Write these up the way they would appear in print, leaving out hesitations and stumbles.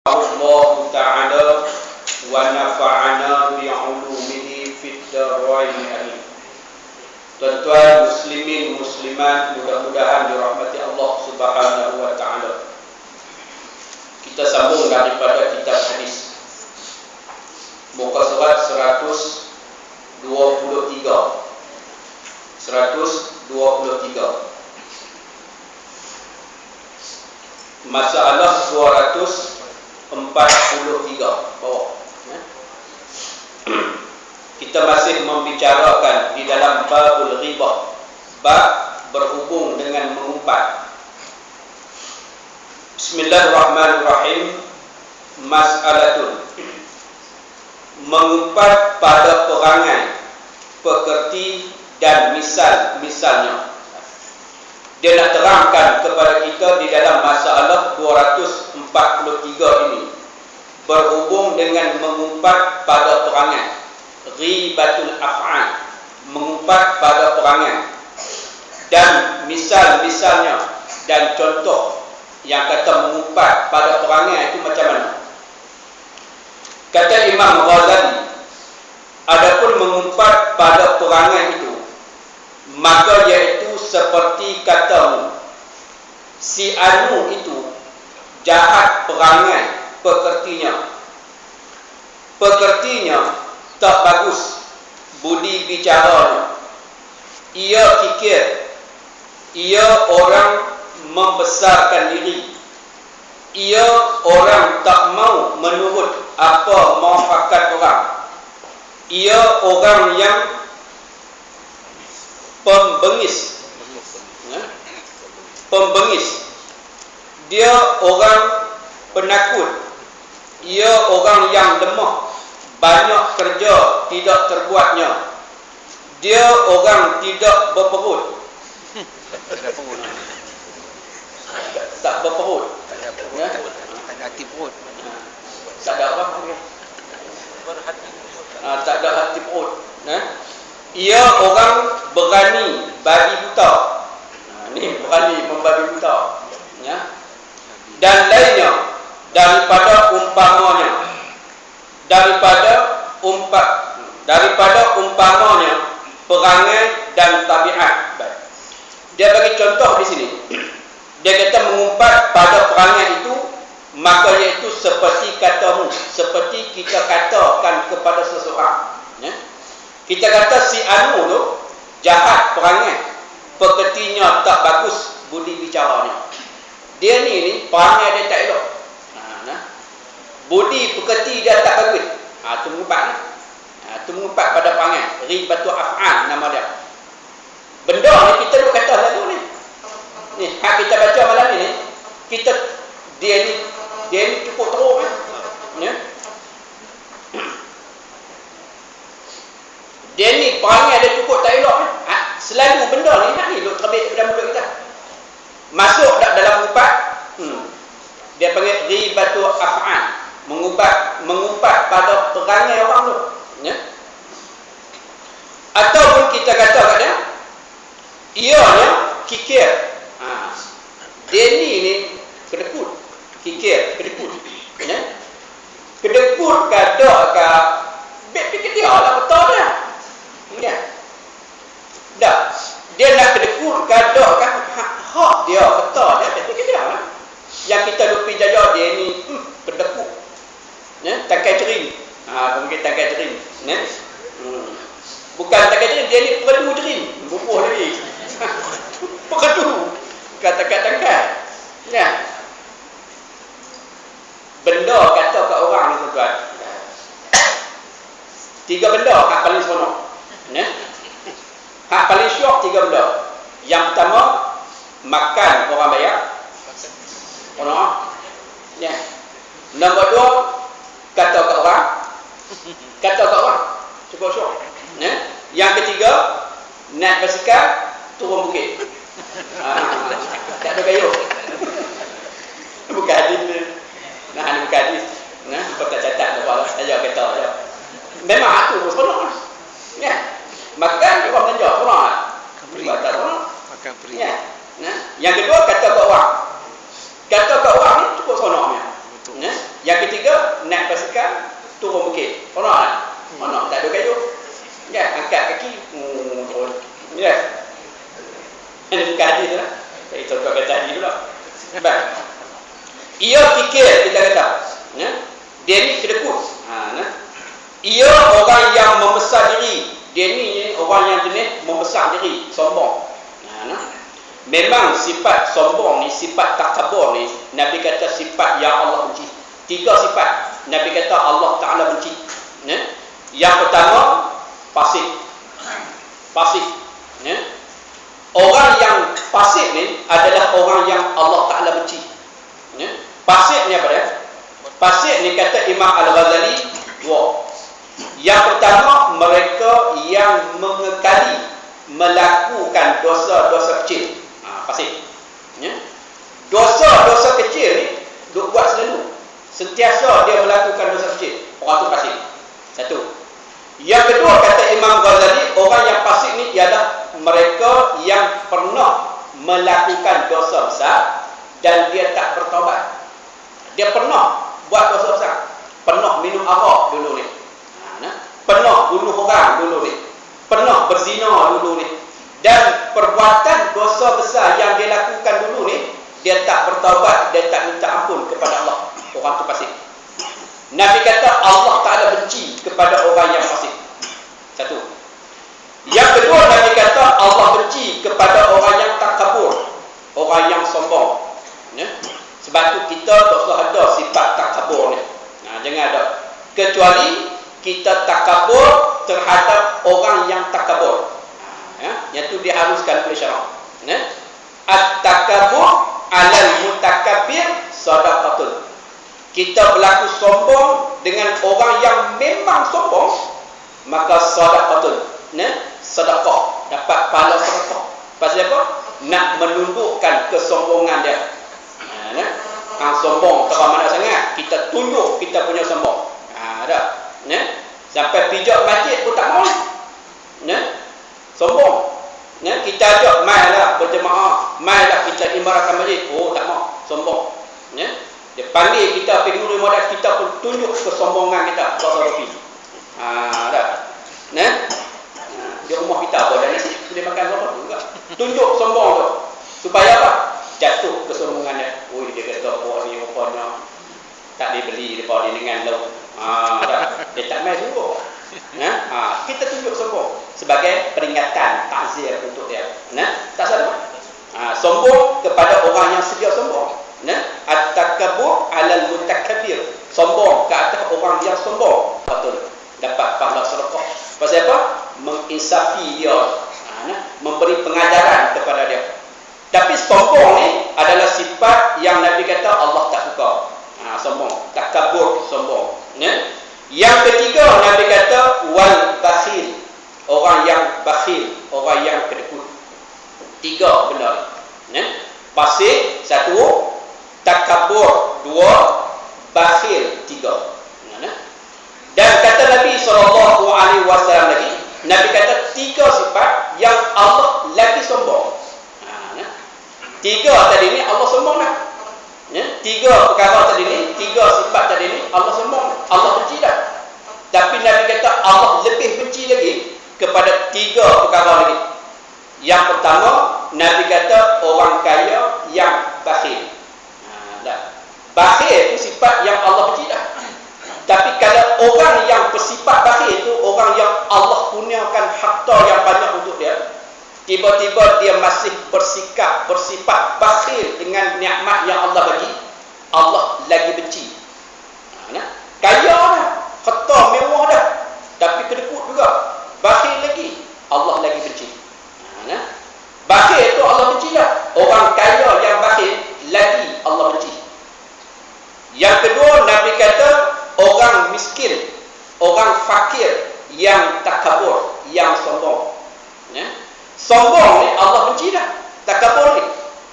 Allah Ta'ala wa nafa'ana bi'ulumihi fid dharain amin. Tuan-tuan muslimin muslimat, mudah-mudahan dirahmati Allah Subhanahu wa Ta'ala. Kita sambung daripada kitab hadis, muka surat 123. Masalah 243 bawah. Kita masih membicarakan di dalam babul ghibah, bab berhubung dengan mengumpat. Bismillahirrahmanirrahim. Mas'alatun, mengumpat pada perangai, pekerti dan misal-misalnya. Dia nak terangkan kepada kita di dalam masalah 243 ini, berhubung dengan mengumpat pada perangai, ghibatul af'al, mengumpat pada perangai, dan misal-misalnya, dan contoh yang kata mengumpat pada perangai itu macam mana. Kata Imam Ghazali, adapun mengumpat pada perangai itu, maka iaitu seperti katamu, si anu itu jahat perangai pekertinya, tak bagus budi bicaranya, ia kikir, ia orang membesarkan diri, ia orang tak mau menurut apa mahakat orang, ia orang yang pembengis, dia orang penakut, ia orang yang lemah, banyak kerja tidak terbuatnya, dia orang tidak berperut, tak berperut, tak ada hati perut, tak ada apa, tak ada hati perut. Ia orang berani babi buta, ni berani membabi buta, ya. Dan lainnya daripada umpamanya perangai dan tabiat. Baik. Dia bagi contoh di sini. Dia kata mengumpat pada perangai itu, maka iaitu seperti katamu, seperti kita katakan kepada seseorang, ya. Kita kata si anu tu jahat perangai, pekertinya tak bagus budi bicaranya. Dia ni perangai dia tak elok. Budi pekerti dia tak bagus. Tu mengumpat. Tu mengumpat pada perangai. Ribatul af'al nama dia. Benda ni kita duk kata lalu ni. Ni hak kita baca malam ni, kita dia ni cukup teruk kan. Ya. Dia ni perangai dia cukup tak elok kan. Selalu benda ni duk terbit dalam mulut kita. Masuk tak dalam umpat. Dia panggil ribatul af'al. Mengumpat pada perangai orang tu, ya. Ataupun kita kata kat dia, ianya kikir. Dia ni kedekut, kikir, kedekut, ya. Kedekut kadak ka bet fikir dia lah betul dia. Ya. Dah. Dia nak kedekut kadak kan hak dia betul dia bet fikir dia lah. Yang kita duk pi jaja dia ni kedekut. Ya, tangkai cerim. Mungkin tangkai cerim, ya. Bukan tangkai cerim, dia ni perdu cerim. Bubuh lagi. Perdu. Kata-kata, ya. Benda kata kat orang ni tuan-tuan. 3 benda hak paling seronok. Ya. Hak paling syok 3 benda. Yang pertama, makan orang bayar. Orang. Ya. Nombor 2, kata kat orang. Cukup syok. Ya. Yang ketiga, naik basikal turun bukit. Tak ada kayu. Bukan hadis ni. Ni bukan hadis. Kau tak catat apa saja kata aja. Memang aku seronok. Ya. Makan orang belanja orang. Makan free. Ya. Yang kedua, kata kat orang. Kata kat orang ni cukup seronoknya. Ya. Yang kikir, kita kata. Ya? Dia ni kedekut. Ia orang yang membesar diri. Dia ni orang yang jenis membesar diri, sombong. Memang sifat sombong ni, sifat takabur ni, Nabi kata sifat yang Allah benci. 3 sifat Nabi kata Allah Ta'ala benci. Yang pertama, fasik. Fasik. Orang yang fasik ni adalah orang yang Allah Ta'ala benci. Fasik ni apa dia? Fasik ni kata Imam Al-Ghazali 2. Yang pertama, mereka yang mengekali melakukan dosa-dosa kecil. Fasik. Dosa-dosa kecil ni duk buat selalu. Sentiasa dia melakukan dosa kecil. Orang tu fasik. Satu. Yang kedua, kata Imam Ghazali, orang yang fasik ni ialah mereka yang pernah melakukan dosa besar dan dia tak bertaubat. Dia pernah buat dosa besar. Pernah minum arak dulu ni. Pernah bunuh orang dulu ni. Pernah berzina dulu ni. Dan perbuatan dosa besar yang dia lakukan dulu ni, dia tak bertaubat, dia tak minta ampun kepada Allah. Orang tu fasik. Nabi kata Allah Ta'ala benci kepada orang yang fasik. Satu. Yang kedua, Nabi kata Allah benci kepada orang yang takabur, orang yang sombong. Sebab tu kita tak usah ada sifat takabur ni. Jangan ada. Kecuali kita takabur terhadap orang yang takabur. Yang tu diharuskan oleh syarak. At-takabur alal mutakabbir sadaqatun. Kita berlaku sombong dengan orang yang memang sombong, maka sadaqatun. Sedekah, dapat pahala sedekah. Pasal apa? Nak menundukkan kesombongan dia. Hang sombong terlalu mana sangat, kita tunjuk kita punya sombong. Dah. Sampai pijak masjid pun tak mau. Sombong. Kita ajak mai lah berjemaah, mai lah kita imarahkan masjid. Oh, tak mau. Sombong. Dia panggil kita pergi nuri modal, kita pun tunjuk kesombongan kita. Basarafi. Dah. Di rumah kita apa dah nasi boleh makan apa enggak. Tunjuk sombong tu. Supaya apa? Jatuh kesombongan dia. Oi, dia kata puak ni rupanya tak dibeli depa ni dengan lauk. Dah. Dia tak mai sungguh. Kita tunjuk sombong sebagai peringatan, takzir untuk dia. Tak salah. Sombong kepada orang yang sedia sombong. At-takabur 'alal mutakabbir. Sombong ke atas orang yang sombong. Betul. Dapat pahala sedekah. Pasal apa? Menginsafi dia. Memberi pengajaran kepada dia. Tapi sombong ni adalah sifat yang Nabi kata Allah tak suka. Sombong, takabur, sombong. Yang ketiga, Nabi kata wal bakhil. Orang yang bakhil, orang yang kedekut. 3 benda ni. Fasik 1, takabur 2, bakhil 3. Dan kata Nabi SAW lagi, Nabi kata 3 sifat yang Allah lagi sombong. 3 tadi ni Allah sombong dah. 3 perkara tadi ni, 3 sifat tadi ni Allah sombong, Allah benci dah. Tapi Nabi kata Allah lebih benci lagi kepada 3 perkara lagi. Yang pertama, Nabi kata orang kaya yang bakhil. Bakhil itu sifat yang Allah benci dah. Tapi kalau orang yang bersifat bakhil itu orang yang Allah kurniakan harta yang banyak untuk dia, tiba-tiba dia masih bersifat bakhil dengan nikmat yang Allah bagi, Allah lagi benci. Kaya dah, harta mewah dah, tapi kedekut juga, bakhil lagi, Allah lagi benci. Bakhil itu Allah benci dah. Orang kaya yang bakhil lagi Allah benci. Yang kedua, Nabi kata orang miskin, orang fakir yang takabur, yang sombong. Sombong ni Allah benci dah, takabur ni.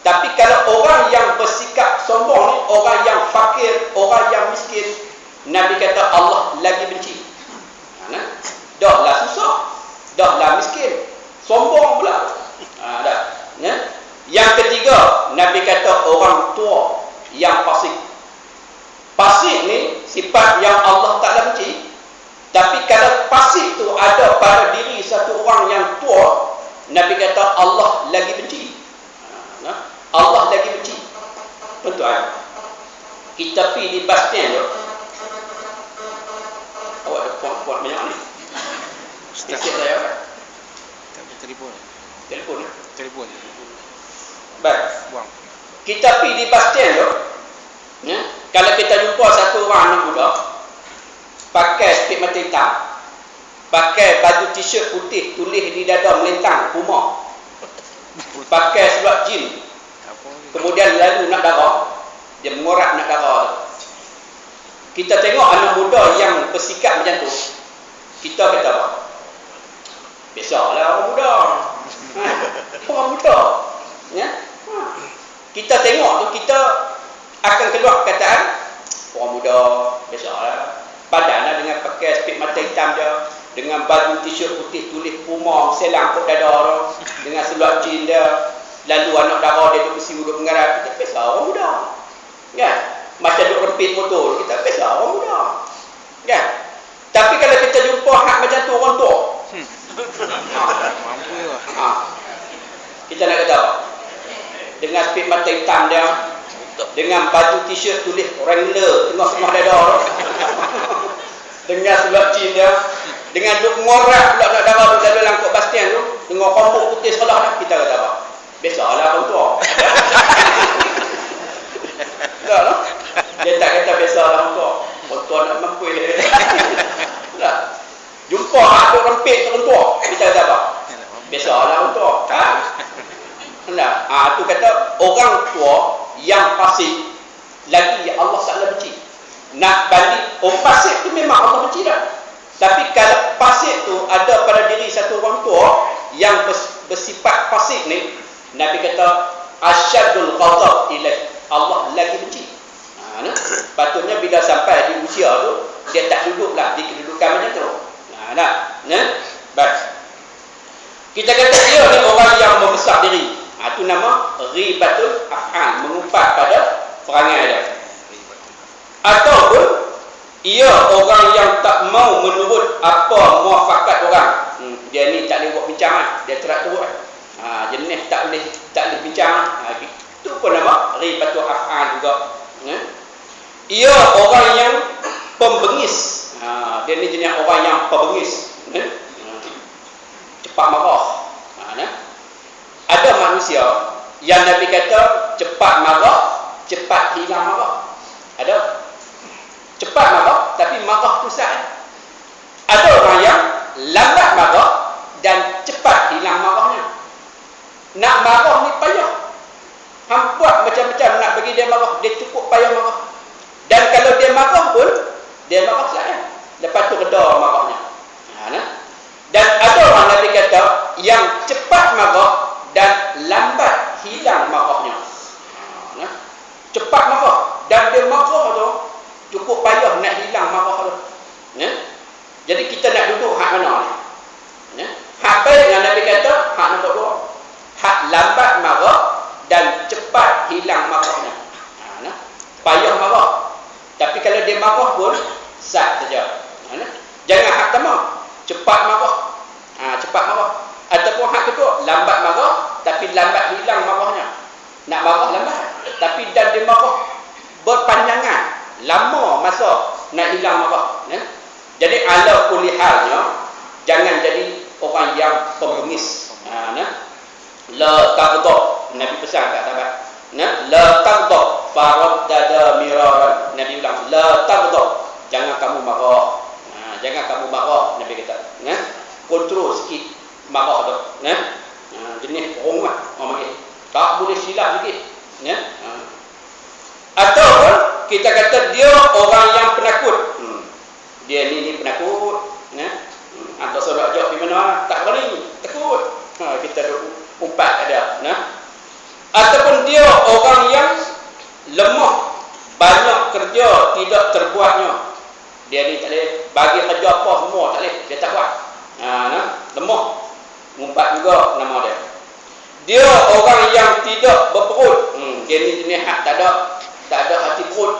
Tapi kalau orang yang bersikap sombong ni, orang yang fakir, orang yang miskin, Nabi kata Allah lagi benci. Dah lah susah, dah lah miskin, sombong pula. Dah. Yang ketiga, Nabi kata orang tua yang fasik. Fasik ni sifat yang Allah Ta'ala benci. Tapi kalau fasik tu ada pada diri satu orang yang tua, Nabi kata Allah lagi benci. Allah lagi benci. Tuan-tuan, kita pergi di bus stand tu. Awak ada puan-puan banyak ni. Ustaz, Isteri saya apa? tak ada telefon. Telefon. Telefon. Baik. Buang. Kita pergi di bus stand tu. Ya, kalau kita jumpa satu orang anak muda pakai spek mata hitam, pakai baju t-shirt putih tulis di dada melintang Puma, pakai seluar jean, Apa ni? kemudian lalu nak darah, dia mengorak nak darah. Kita tengok anak muda yang bersikap macam tu, kita kata apa? Biasalah orang muda. Orang muda. Ya? Kita tengok tu, kita akan keluar perkataan orang muda, biasalah. Padanlah dengan pakai spek mata hitam dia, dengan baju t-shirt putih tulis Puma selang kat dada dia, dengan seluar jean dia, lalu anak dara dia duduk bersiul duduk mengarap. Kita biasa orang muda. Kan? Macam duduk rempit motor, kita biasa orang muda. Kan? Tapi kalau kita jumpa hak macam tu orang tua, Mampu lah. kita nak kata apa? Dengan spek mata hitam dia, dengan baju t-shirt tulis Wrangler tengah-tengah dada, dengan seluar jean dia, dengan duk ngorak pula nak darah tu lalu langkuk bastian tu, dengan rambut putih sekolah dah, kita kata apa? Biasalah orang tua. Tak lah. Dia tak kata biasalah orang tua. Orang tua nak mampu. Tak. Jumpa ada rempit tu orang tua, kita kata apa? Biasalah orang tua. Tak. Tu kata orang tua yang fasik lagi Allah Taala benci. Nak balik orang fasik tu memang Allah benci dah. Tapi kalau fasik tu ada pada diri satu orang tua yang bersifat fasik ni, Nabi kata asyadul ghadab ilaih, Allah lagi benci. Patutnya bila sampai di usia tu dia tak duduklah di kedudukan macam tu. Baik. Kita kata dia ni orang yang membesar diri. Itu nama ghibatul af'al, mengumpat pada perangai dia. Ataupun ia orang yang tak mau menurut apa muafakat orang. Dia ni tak boleh buat bincang, dia terak turut. Jenis tak boleh bincang. Itu pun nama ghibatul af'al juga. Ia orang yang pembengis. Dia ni jenis orang yang pembengis. Cepat marah. Ada manusia yang Nabi kata cepat marah, cepat hilang marah. Ada. Cepat marah tapi marah tu sah. Ada orang yang lambat marah dan cepat hilang marahnya. Nak marah ni payah. Hang buat macam-macam nak bagi dia marah, dia cukup payah marah. Dan kalau dia marah pun, dia marah sah. Lepas tu reda marahnya. Dan ada orang Nabi kata yang cepat marah dan lambat hilang marahnya. Cepat marah dan dia marah tu cukup payah nak hilang marah tu. Jadi kita nak duduk hak mana ni? Hak baik yang Nabi kata hak nombor 2. Hak lambat marah dan cepat hilang marahnya. Payah marah. Tapi kalau dia marah pun sah saja. Jangan hak tamam, cepat marah. Cepat marah. Ataupun hak kedua, lambat marah tapi lambat hilang marahnya. Nak marah lambat, tapi dan dia marah berpanjangan, lama masa nak hilang marah. Jadi ala kulli halnya, jangan jadi orang yang pembengis. La taghdab, Nabi pesan kat sahabat. La taghdab faraddada miraran. Nabi bilang la taghdab, jangan kamu marah. Jangan kamu marah, Nabi kata. Kontrol sikit marah tu. Jenis orang lah orang panggil. Tak boleh silap sikit. Ataupun kita kata dia orang yang penakut. Dia ni penakut. Atau saudara jawab di mana? Tak berani, takut. Kita umpat ada. Ataupun dia orang yang lemah, banyak kerja tidak terbuatnya. Dia ni tak boleh bagi kerja apa semua tak boleh, dia tak buat. Lemah, ngumpat juga nama dia. Dia orang yang tidak berperut. Dia ni jenis hak tak ada hati perut.